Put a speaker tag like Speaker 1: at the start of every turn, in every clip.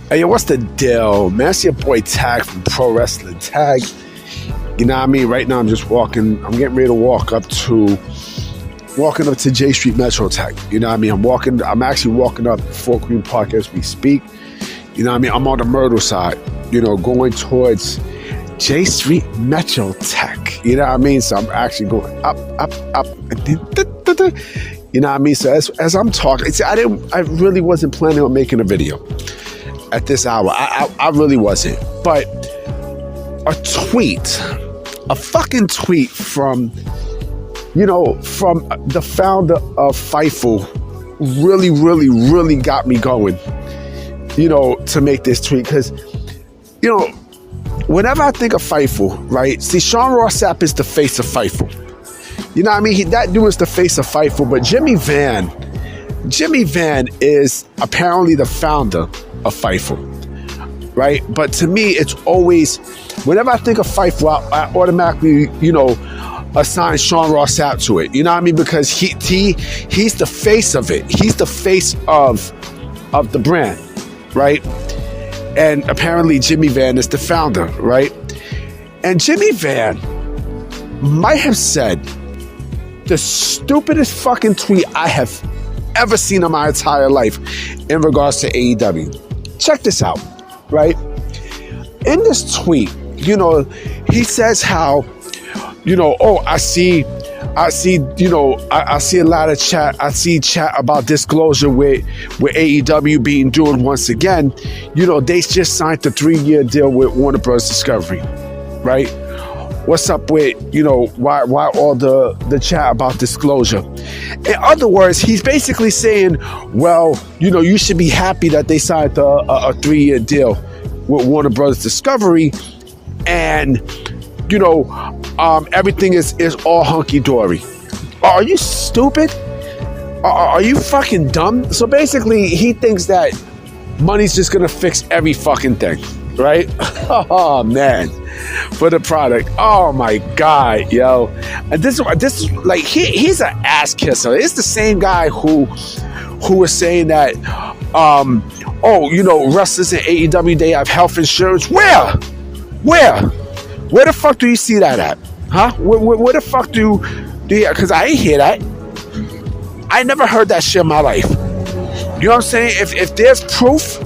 Speaker 1: Hey, yo, what's the deal, man? It's your boy Tag from Pro Wrestling Tag. You know what I mean? Right now, I'm just walking. I'm getting ready to walk up to J Street Metro Tag. You know what I mean? I'm actually walking up Fort Greene Park as we speak. You know what I mean? I'm on the Myrtle side, you know, going towards J Street Metro Tech. You know what I mean? So I'm actually going up. You know what I mean? So as I'm talking, see, I really wasn't planning on making a video at this hour. I really wasn't. But a fucking tweet from the founder of Fightful really got me going, you know, to make this tweet. Because, you know, whenever I think of Fightful, right? See, Sean Ross Sapp is the face of Fightful. You know what I mean? That dude is the face of Fightful. But Jimmy Van is apparently the founder of Fightful, right? But to me, it's always, whenever I think of Fightful, I automatically, you know, assign Sean Ross Sapp to it. You know what I mean? Because he's the face of it. He's the face of the brand, right? And apparently Jimmy Van is the founder, right? And Jimmy Van might have said the stupidest fucking tweet I have ever seen in my entire life in regards to AEW. Check this out, right? In this tweet, you know, he says how, you know, oh, I see, you know, I see a lot of chat. I see chat about Disclosure with AEW being doing once again. You know, they just signed a 3-year deal with Warner Bros. Discovery, right? What's up with, you know, why all the chat about Disclosure? In other words, he's basically saying, well, you know, you should be happy that they signed a 3-year deal with Warner Bros. Discovery, and, you know, everything is all hunky-dory. Are you stupid? Are you fucking dumb? So basically, he thinks that money's just gonna fix every fucking thing, right? Oh, man. For the product. Oh, my God, yo. And this is like, he's an ass kisser. It's the same guy who was saying that, oh, you know, wrestlers in AEW, they have health insurance. Where the fuck do you see that at? Huh? Where the fuck do you, because I ain't hear that. I never heard that shit in my life. You know what I'm saying? If there's proof,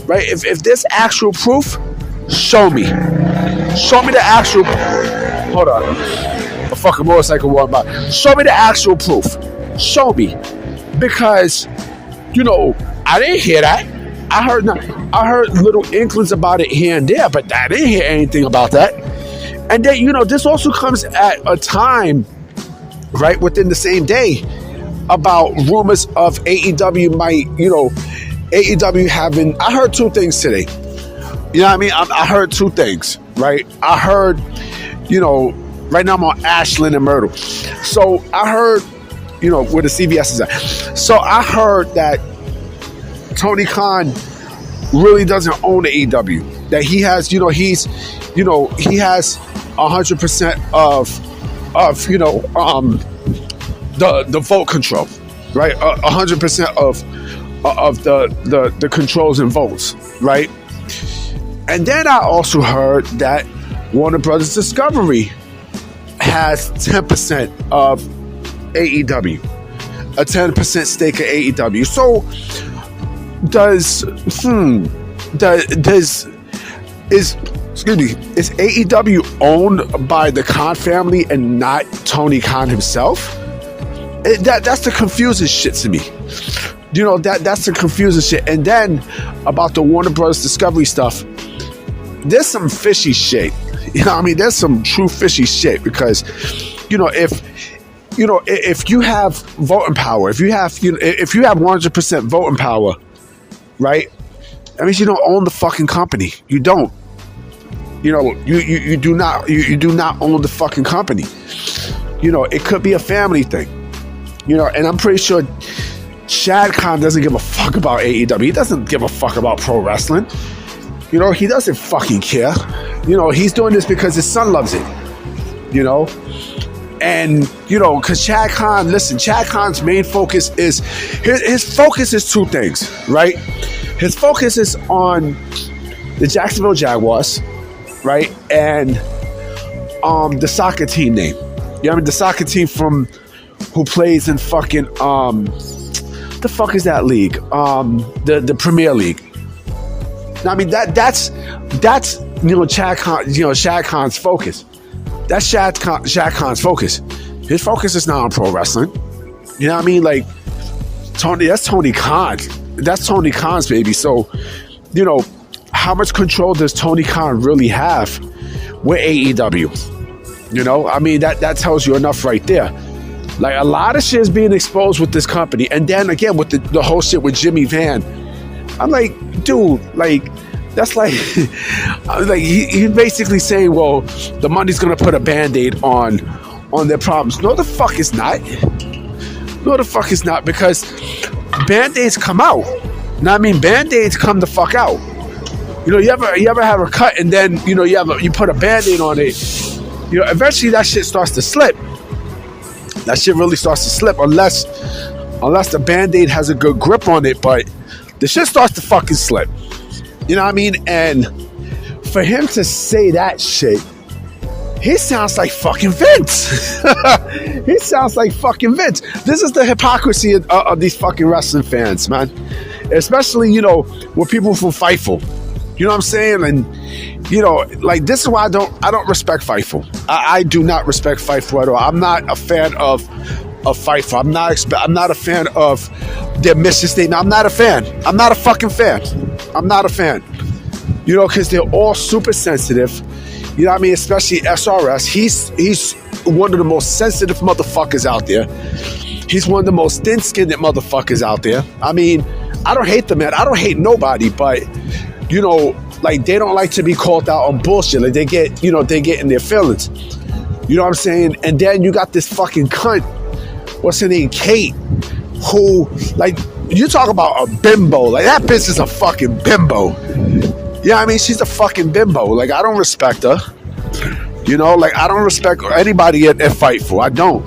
Speaker 1: right? If there's actual proof, show me. Show me the actual, hold on. A fucking motorcycle walking by. Show me the actual proof. Show me. Because, you know, I didn't hear that. I heard little inklings about it here and there, but I didn't hear anything about that. And then, you know, this also comes at a time, right, within the same day, about rumors of AEW might, you know, AEW having, I heard 2 things today. You know what I mean? I heard 2 things, right? I heard, you know, right now I'm on Ashland and Myrtle. So I heard, you know, where the CVS is at. So I heard that Tony Khan really doesn't own the AEW. That he has, you know, he has 100% of you know, the vote control, right? 100% of the controls and votes, right? And then I also heard that Warner Brothers Discovery has 10% of AEW, a 10% stake of AEW. So is AEW owned by the Khan family and not Tony Khan himself? That's the confusing shit to me. You know, that's the confusing shit. And then about the Warner Bros. Discovery stuff, there's some fishy shit. You know what I mean? There's some true fishy shit because, you know, if you have voting power, if you have 100% voting power, right? That means you don't own the fucking company. You don't. You know, you do not own the fucking company. You know, it could be a family thing. You know, and I'm pretty sure Shad Khan doesn't give a fuck about AEW. He doesn't give a fuck about pro wrestling. You know, he doesn't fucking care. You know, he's doing this because his son loves it. You know? And, you know, because Shad Khan's main focus is, his focus is 2 things, right? His focus is on the Jacksonville Jaguars, right? And the soccer team name. You know what I mean? The soccer team from who plays in fucking the fuck is that league? The Premier League. I mean that's Shaq Khan's focus. That's Shaq Khan's focus. His focus is not on pro wrestling. You know what I mean? Like that's Tony Khan. That's Tony Khan's baby. So, how much control does Tony Khan really have with AEW? I mean, that tells you enough right there. Like, a lot of shit is being exposed with this company. And then again, with the whole shit with Jimmy Van, I'm like, dude, like, that's like, he's basically saying, well, the money's going to put a Band-Aid on their problems. No, the fuck it's not. No, the fuck it's not, because Band-Aids come out. Now, I mean, Band-Aids come the fuck out. You ever have a cut and then, you put a Band-Aid on it. Eventually that shit starts to slip. That shit really starts to slip unless the Band-Aid has a good grip on it, but the shit starts to fucking slip. You know what I mean? And for him to say that shit, he sounds like fucking Vince. He sounds like fucking Vince. This is the hypocrisy of these fucking wrestling fans, man. Especially, with people from Fightful. You know what I'm saying? And, like, this is why I don't respect Fightful. I do not respect Fightful at all. I'm not a fan of Fightful. I'm not a fan of their mission statement. I'm not a fan. I'm not a fucking fan. I'm not a fan. Because they're all super sensitive. You know what I mean? Especially SRS. He's one of the most sensitive motherfuckers out there. He's one of the most thin-skinned motherfuckers out there. I mean, I don't hate the man. I don't hate nobody, but, like, they don't like to be called out on bullshit. Like, they get in their feelings. You know what I'm saying? And then you got this fucking cunt, what's her name, Kate, who, like, you talk about a bimbo. Like, that bitch is a fucking bimbo. Yeah, I mean, she's a fucking bimbo. Like, I don't respect her. Like, I don't respect anybody at Fightful. I don't.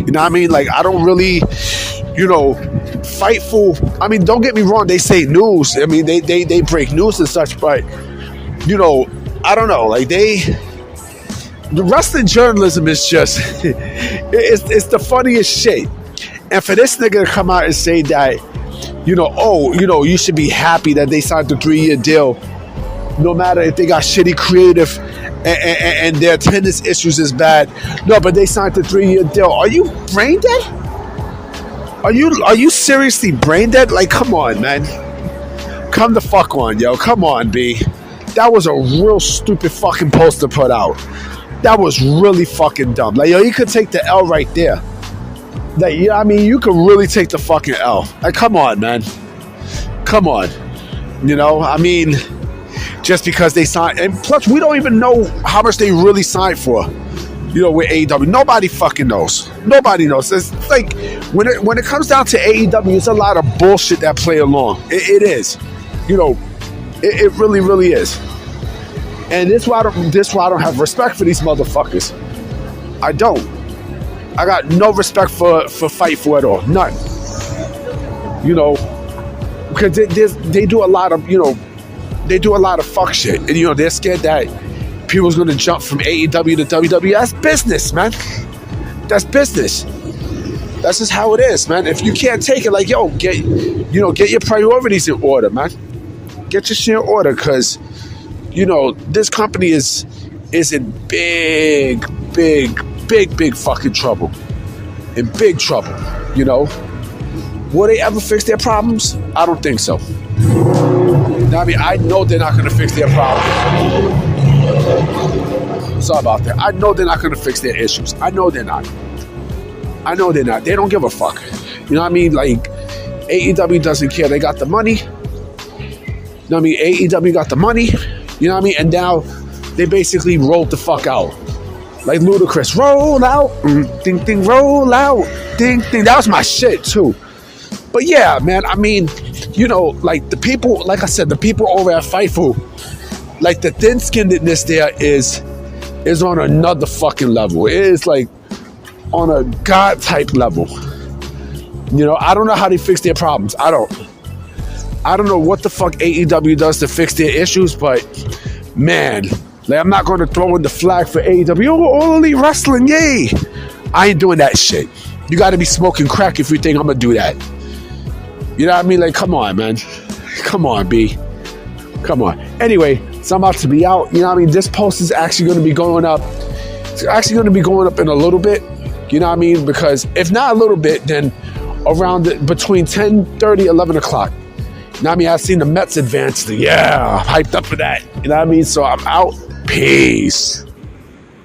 Speaker 1: You know what I mean? Like, I don't really, Fightful. I mean, don't get me wrong. They say news. I mean, they break news and such. But, I don't know. Like, the wrestling journalism is just, it's the funniest shit. And for this nigga to come out and say that, you should be happy that they signed the 3-year deal, no matter if they got shitty creative and their attendance issues is bad. No, but they signed the 3-year deal. Are you brain dead? Are you seriously brain dead? Like, come on, man. Come the fuck on, yo. Come on, B. That was a real stupid fucking post to put out. That was really fucking dumb. Like, yo, you could take the L right there. Like, I mean, you could really take the fucking L. Like, come on, man. Come on. I mean, just because they signed, and plus we don't even know how much they really signed for, with AEW. Nobody fucking knows. Nobody knows. It's like, when it comes down to AEW, it's a lot of bullshit that play along. It is. It really, really is. And this is why I don't have respect for these motherfuckers. I don't. I got no respect for Fightful at all. None. Because they do a lot of, they do a lot of fuck shit. And, they're scared that people's going to jump from AEW to WWE. That's business, man. That's business. That's just how it is, man. If you can't take it, like, yo, get your priorities in order, man. Get your shit in order, because, this company is in big fucking trouble. In big trouble, Will they ever fix their problems? I don't think so. I mean, I know they're not going to fix their problems. Sorry about that. I know they're not going to fix their issues. I know they're not. They don't give a fuck. You know what I mean? Like, AEW doesn't care. They got the money. You know what I mean? AEW got the money. You know what I mean? And now they basically rolled the fuck out. Like Ludacris, roll out, ding, ding, roll out, ding, ding. That was my shit, too. But yeah, man, I mean, like the people, like I said, the people over at Fightful, like the thin-skinnedness there is on another fucking level. It is like on a God-type level. I don't know how they fix their problems. I I don't know what the fuck AEW does to fix their issues, but man, like, I'm not going to throw in the flag for AEW. Oh, All Elite Wrestling, yay! I ain't doing that shit. You got to be smoking crack if you think I'm going to do that. You know what I mean? Like, come on, man. Come on, B. Come on. Anyway, so I'm about to be out. You know what I mean? This post is actually going to be going up. It's actually going to be going up in a little bit. You know what I mean? Because if not a little bit, then around between 10:30, 11 o'clock. You know what I mean? I've seen the Mets advance. Yeah, I'm hyped up for that. You know what I mean? So I'm out. Peace.